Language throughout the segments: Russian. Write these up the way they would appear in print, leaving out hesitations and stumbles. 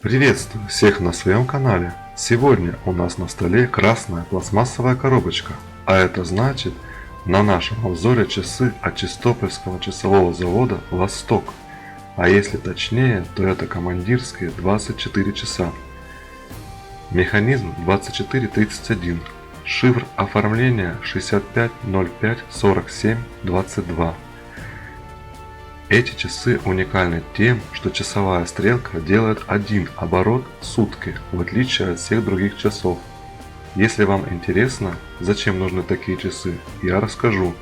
Приветствую всех на своем канале. Сегодня у нас на столе красная пластмассовая коробочка, а это значит, на нашем обзоре часы от Чистопольского часового завода «Восток». А если точнее, то это командирские 24 часа. Механизм 2431. Шифр оформления 65054722. Эти часы уникальны тем, что часовая стрелка делает один оборот в сутки, в отличие от всех других часов. Если вам интересно, зачем нужны такие часы, я расскажу.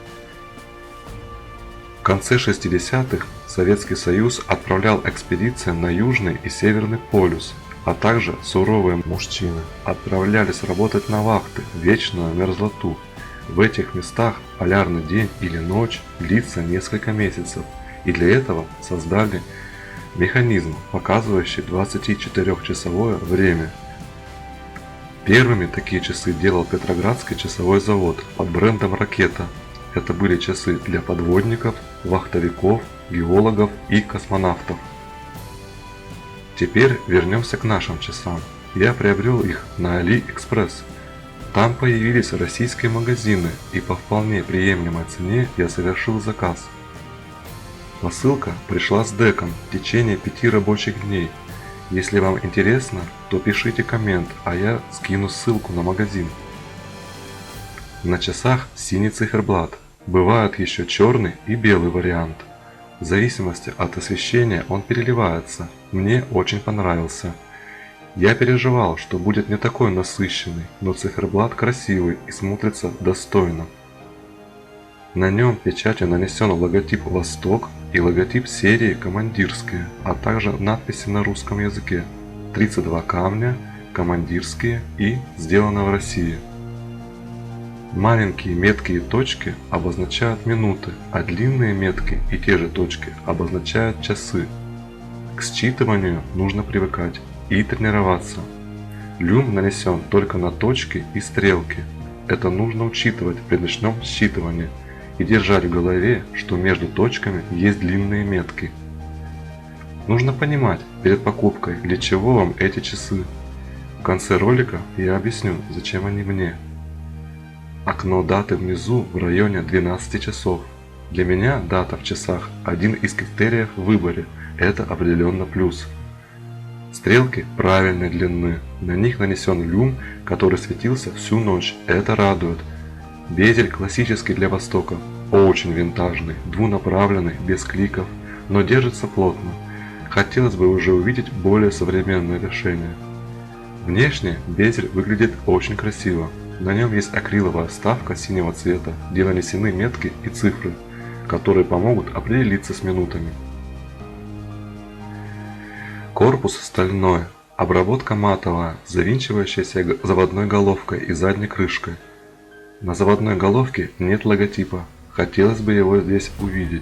В конце 60-х Советский Союз отправлял экспедиции на Южный и Северный полюс, а также суровые мужчины отправлялись работать на вахты в вечную мерзлоту. В этих местах полярный день или ночь длится несколько месяцев. И для этого создали механизм, показывающий 24-часовое время. Первыми такие часы делал Петроградский часовой завод под брендом «Ракета». Это были часы для подводников, вахтовиков, геологов и космонавтов. Теперь вернемся к нашим часам. Я приобрел их на AliExpress. Там появились российские магазины, и по вполне приемлемой цене я совершил заказ. Посылка пришла с деком в течение 5 рабочих дней. Если вам интересно, то пишите коммент, а я скину ссылку на магазин. На часах синий циферблат. Бывают еще черный и белый вариант. В зависимости от освещения он переливается. Мне очень понравился. Я переживал, что будет не такой насыщенный, но циферблат красивый и смотрится достойно. На нем печатью нанесен логотип «Восток» и логотип серии «Командирские», а также надписи на русском языке: 32 камня, командирские и сделано в России. Маленькие меткие точки обозначают минуты, а длинные метки и те же точки обозначают часы. К считыванию нужно привыкать и тренироваться. Люм нанесен только на точки и стрелки. Это нужно учитывать при ночном считывании и держать в голове, что между точками есть длинные метки. Нужно понимать перед покупкой, для чего вам эти часы. В конце ролика я объясню, зачем они мне. Окно даты внизу в районе 12 часов. Для меня дата в часах один из критериев в выборе, это определенно плюс. Стрелки правильной длины, на них нанесен люм, который светился всю ночь, это радует. Безель классический для Востока, очень винтажный, двунаправленный, без кликов, но держится плотно. Хотелось бы уже увидеть более современное решение. Внешне безель выглядит очень красиво. На нем есть акриловая вставка синего цвета, где нанесены метки и цифры, которые помогут определиться с минутами. Корпус стальной, обработка матовая, завинчивающаяся заводной головкой и задней крышкой. На заводной головке нет логотипа, хотелось бы его здесь увидеть.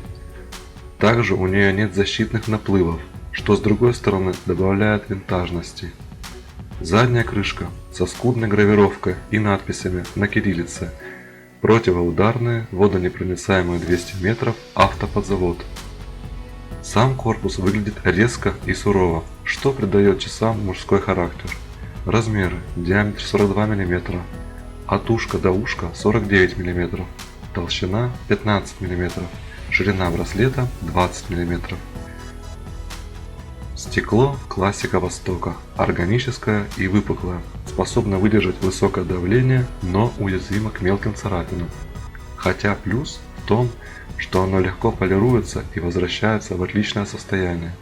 Также у нее нет защитных наплывов, что с другой стороны добавляет винтажности. Задняя крышка со скудной гравировкой и надписями на кириллице. Противоударные, водонепроницаемые 200 метров, автоподзавод. Сам корпус выглядит резко и сурово, что придает часам мужской характер. Размеры: диаметр 42 мм, от ушка до ушка 49 мм, толщина 15 мм, ширина браслета 20 мм. Стекло классика Востока, органическое и выпуклое, способно выдержать высокое давление, но уязвимо к мелким царапинам. Хотя плюс в том, что оно легко полируется и возвращается в отличное состояние.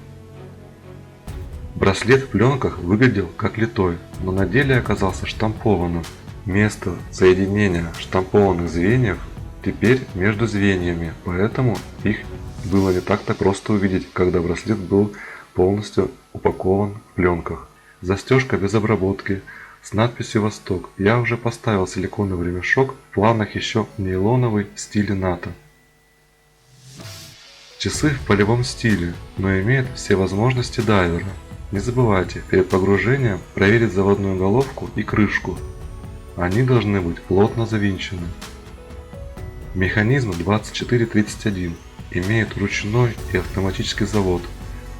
Браслет в пленках выглядел как литой, но на деле оказался штампованным. Место соединения штампованных звеньев теперь между звеньями, поэтому их было не так-то просто увидеть, когда браслет был полностью упакован в пленках. Застежка без обработки с надписью «Восток». Я уже поставил силиконовый ремешок, в планах еще нейлоновый в стиле НАТО. Часы в полевом стиле, но имеют все возможности дайвера. Не забывайте перед погружением проверить заводную головку и крышку. Они должны быть плотно завинчены. Механизм 2431 имеет ручной и автоматический завод.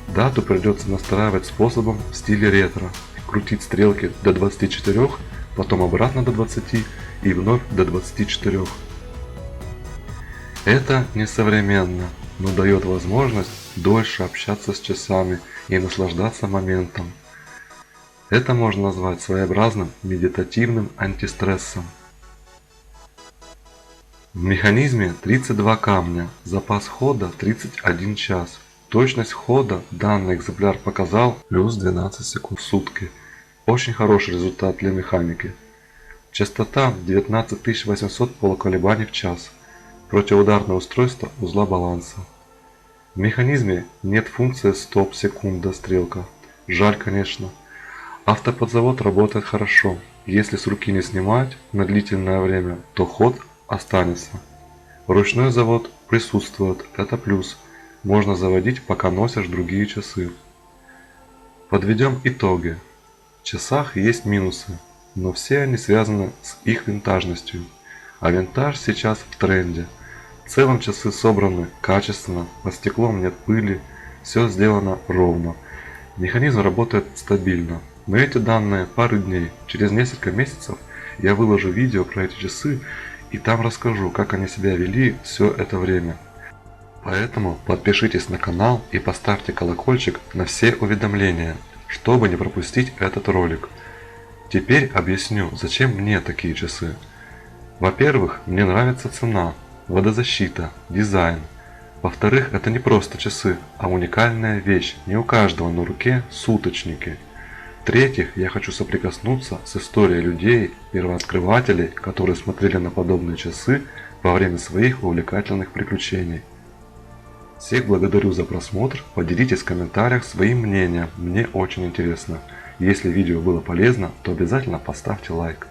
Дату придется настраивать способом в стиле ретро. Крутить стрелки до 24, потом обратно до 20 и вновь до 24. Это несовременно, но дает возможность дольше общаться с часами и наслаждаться моментом. Это можно назвать своеобразным медитативным антистрессом. В механизме 32 камня, запас хода 31 час. Точность хода данный экземпляр показал плюс 12 секунд в сутки. Очень хороший результат для механики. Частота 19800 полуколебаний в час. Противоударное устройство узла баланса. В механизме нет функции стоп секунда стрелка. Жаль, конечно. Автоподзавод работает хорошо. Если с руки не снимать на длительное время, то ход останется. Ручной завод присутствует, это плюс. Можно заводить, пока носишь другие часы. Подведем итоги. В часах есть минусы, но все они связаны с их винтажностью. А винтаж сейчас в тренде. В целом часы собраны качественно, под стеклом нет пыли, все сделано ровно. Механизм работает стабильно. Но эти данные пары дней. Через несколько месяцев я выложу видео про эти часы и там расскажу, как они себя вели все это время. Поэтому подпишитесь на канал и поставьте колокольчик на все уведомления, чтобы не пропустить этот ролик. Теперь объясню, зачем мне такие часы. Во-первых, мне нравится цена, водозащита, дизайн. Во-вторых, это не просто часы, а уникальная вещь, не у каждого на руке суточники. В-третьих, я хочу соприкоснуться с историей людей, первооткрывателей, которые смотрели на подобные часы во время своих увлекательных приключений. Всех благодарю за просмотр, поделитесь в комментариях своим мнением, мне очень интересно. Если видео было полезно, то обязательно поставьте лайк.